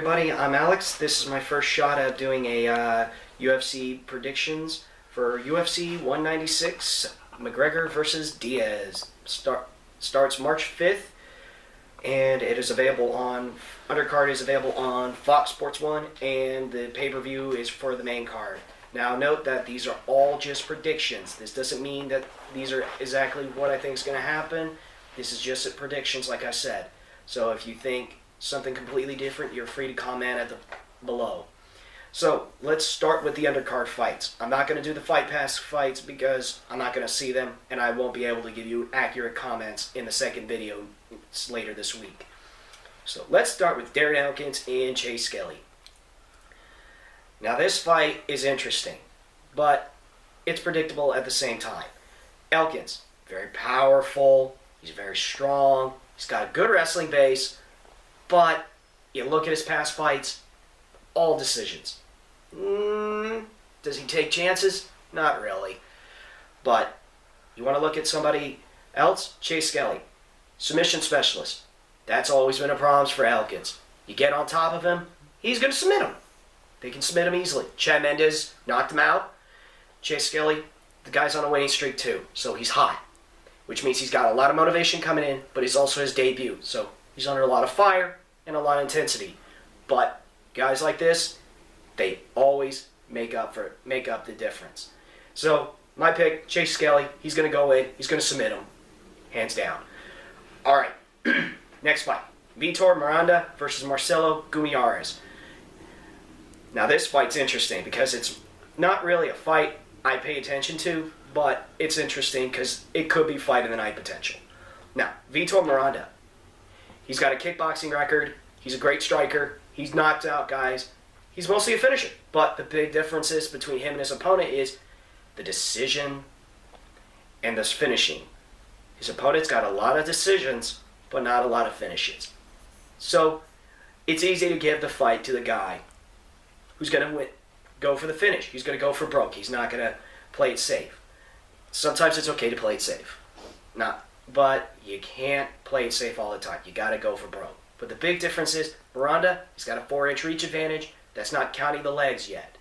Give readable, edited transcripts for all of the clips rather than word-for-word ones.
everybody, I'm Alex. This is my first shot at doing a UFC predictions for UFC 196, McGregor versus Diaz. Starts March 5th, and it is available on, undercard is available on Fox Sports 1, and the pay-per-view is for the main card. Now note that these are all just predictions. This doesn't mean that these are exactly what I think is going to happen. This is just predictions, like I said. So if you think something completely different, you're free to comment at the below. So let's start with the undercard fights. I'm not going to do the Fight Pass fights because I'm not going to see them, and I won't be able to give you accurate comments in the second video later this week. So let's start with Darren Elkins and Chase Skelly. Now this fight is interesting, but it's predictable at the same time. Elkins, very powerful, he's very strong, he's got a good wrestling base, but you look at his past fights, all decisions. Does he take chances? Not really. But you want to look at somebody else? Chase Skelly, submission specialist. That's always been a problem for Elkins. You get on top of him, he's going to submit him. They can submit him easily. Chad Mendes knocked him out. Chase Skelly, the guy's on a winning streak too, so he's hot, which means he's got a lot of motivation coming in, but it's also his debut, so he's under a lot of fire and a lot of intensity. But guys like this, they always make up the difference. So my pick, Chase Skelly, he's going to go in, he's going to submit him, hands down. All right, next fight, Vitor Miranda versus Marcelo Guimarães. Now this fight's interesting because it's not really a fight I pay attention to, but it's interesting because it could be fight of the night potential. Now, Vitor Miranda, he's got a kickboxing record, he's a great striker, he's knocked out guys, he's mostly a finisher. But the big difference is between him and his opponent is the decision and the finishing. His opponent's got a lot of decisions, but not a lot of finishes. So it's easy to give the fight to the guy who's going to go for the finish. He's going to go for broke. He's not going to play it safe. Sometimes it's okay to play it safe. But you can't play it safe all the time. You got to go for broke. But the big difference is Miranda, he's got a 4-inch reach advantage. That's not counting the legs yet.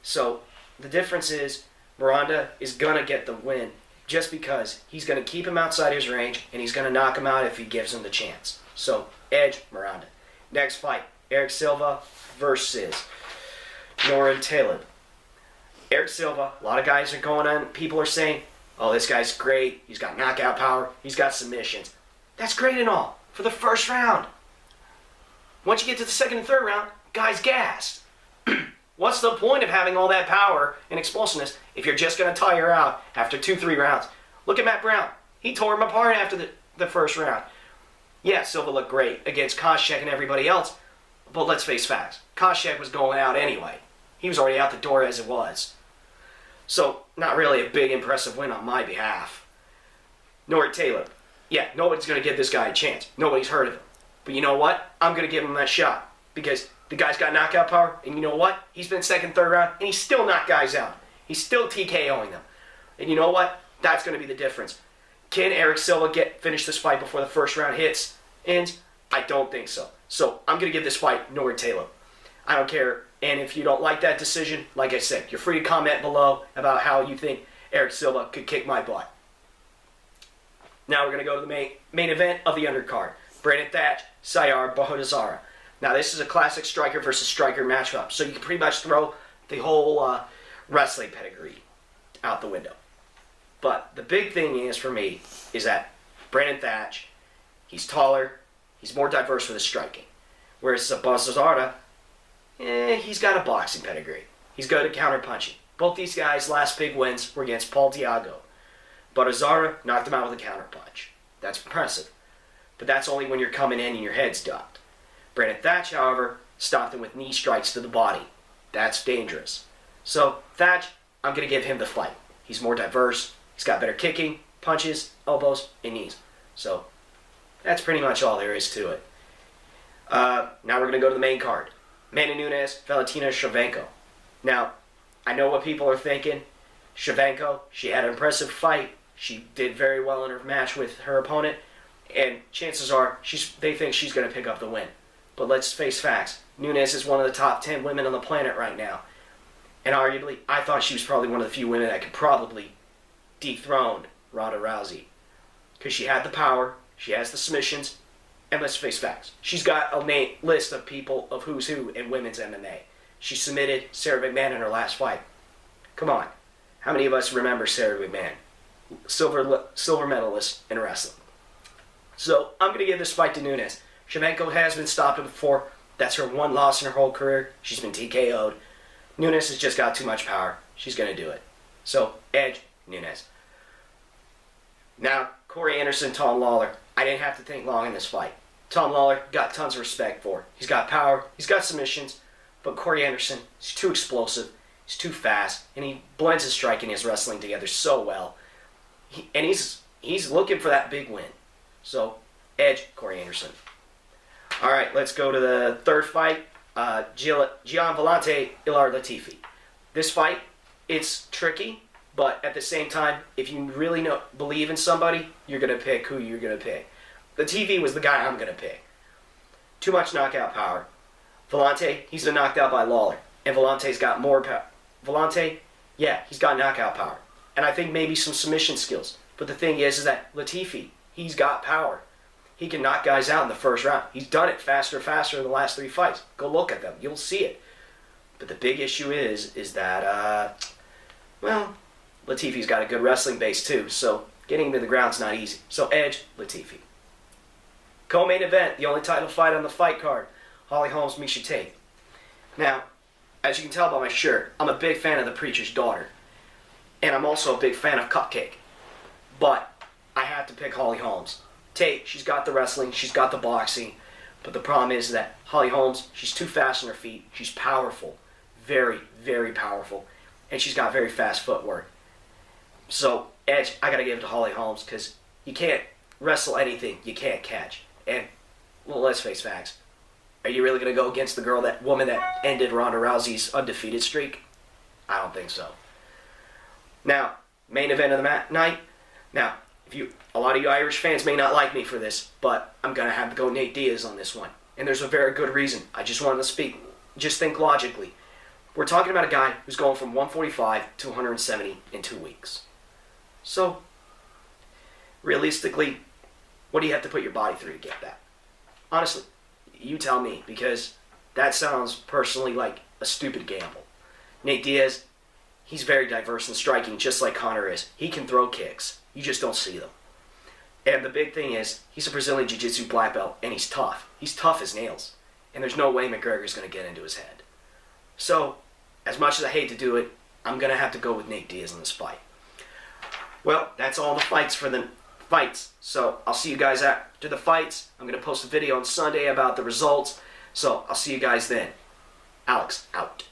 So the difference is Miranda is going to get the win just because he's going to keep him outside his range and he's going to knock him out if he gives him the chance. So edge Miranda. Next fight, Eric Silva versus Norin Taleb. Eric Silva, a lot of guys are going on, people are saying, oh, this guy's great, he's got knockout power, he's got submissions. That's great and all, for the first round. Once you get to the second and third round, guy's gassed. What's the point of having all that power and explosiveness if you're just going to tire out after 2-3 rounds? Look at Matt Brown. He tore him apart after the first round. Yeah, Silva looked great against Koscheck and everybody else, but let's face facts. Koscheck was going out anyway. He was already out the door as it was. So, not really a big impressive win on my behalf. Norin Taleb. Yeah, nobody's going to give this guy a chance. Nobody's heard of him. But you know what? I'm going to give him that shot. Because the guy's got knockout power. And you know what? He's been second, third round. And he's still knocked guys out. He's still TKOing them. And you know what? That's going to be the difference. Can Eric Silva finish this fight before the first round hits? And I don't think so. So, I'm going to give this fight Norin Taleb. I don't care. And if you don't like that decision, like I said, you're free to comment below about how you think Eric Silva could kick my butt. Now we're going to go to the main event of the undercard. Brandon Thatch, Sayar Bohadazara. Now this is a classic striker versus striker matchup. So you can pretty much throw the whole wrestling pedigree out the window. But the big thing is for me is that Brandon Thatch, he's taller, he's more diverse with his striking. Whereas Bohadazara, he's got a boxing pedigree. He's good at counter-punching. Both these guys' last big wins were against Paul Diago. But Azara knocked him out with a counter-punch. That's impressive. But that's only when you're coming in and your head's ducked. Brandon Thatch, however, stopped him with knee strikes to the body. That's dangerous. So, Thatch, I'm going to give him the fight. He's more diverse. He's got better kicking, punches, elbows, and knees. So, that's pretty much all there is to it. Now we're going to go to the main card. Amanda Nunes, Valentina Shevchenko. Now, I know what people are thinking. Shevchenko, she had an impressive fight. She did very well in her match with her opponent. And chances are, they think she's going to pick up the win. But let's face facts. Nunes is one of the top 10 women on the planet right now. And arguably, I thought she was probably one of the few women that could probably dethrone Ronda Rousey. Because she had the power, she has the submissions, and let's face facts. She's got a list of people of who's who in women's MMA. She submitted Sarah McMahon in her last fight. Come on. How many of us remember Sarah McMahon? Silver medalist in wrestling. So, I'm going to give this fight to Nunes. Shevchenko has been stopped before. That's her one loss in her whole career. She's been TKO'd. Nunes has just got too much power. She's going to do it. So, edge, Nunes. Now, Corey Anderson, Tom Lawler. I didn't have to think long in this fight. Tom Lawler got tons of respect for. He's got power. He's got submissions. But Corey Anderson, he's too explosive. He's too fast. And he blends his striking and his wrestling together so well. He's looking for that big win. So, edge, Corey Anderson. All right, let's go to the third fight. Gian Villante, Ilir Latifi. This fight, it's tricky, but at the same time, if you really believe in somebody, you're going to pick who you're going to pick. Latifi was the guy I'm going to pick. Too much knockout power. Villante, he's been knocked out by Lawler, and Villante's got more power. Villante, yeah, he's got knockout power, and I think maybe some submission skills. But the thing is that Latifi, he's got power. He can knock guys out in the first round. He's done it faster in the last 3 fights. Go look at them. You'll see it. But the big issue is that, well, Latifi's got a good wrestling base too, so getting him to the ground's not easy. So edge, Latifi. Co-main event, the only title fight on the fight card, Holly Holmes, Miesha Tate. Now, as you can tell by my shirt, I'm a big fan of The Preacher's Daughter. And I'm also a big fan of Cupcake. But I have to pick Holly Holmes. Tate, she's got the wrestling, she's got the boxing, but the problem is that Holly Holmes, she's too fast on her feet, she's powerful, very, very powerful, and she's got very fast footwork. So, edge, I gotta give it to Holly Holmes, because you can't wrestle anything you can't catch. And, well, let's face facts. Are you really gonna go against the woman that ended Ronda Rousey's undefeated streak? I don't think so. Now, main event of the night. Now, a lot of you Irish fans may not like me for this, but I'm going to have to go Nate Diaz on this one. And there's a very good reason. I just wanted to speak. Just think logically. We're talking about a guy who's going from 145 to 170 in 2 weeks. So, realistically, what do you have to put your body through to get that? Honestly, you tell me, because that sounds personally like a stupid gamble. Nate Diaz, he's very diverse in striking, just like Conor is. He can throw kicks. You just don't see them. And the big thing is, he's a Brazilian Jiu-Jitsu black belt, and he's tough. He's tough as nails. And there's no way McGregor's going to get into his head. So, as much as I hate to do it, I'm going to have to go with Nate Diaz in this fight. Well, that's all the fights for the fights. So, I'll see you guys after the fights. I'm going to post a video on Sunday about the results. So, I'll see you guys then. Alex, out.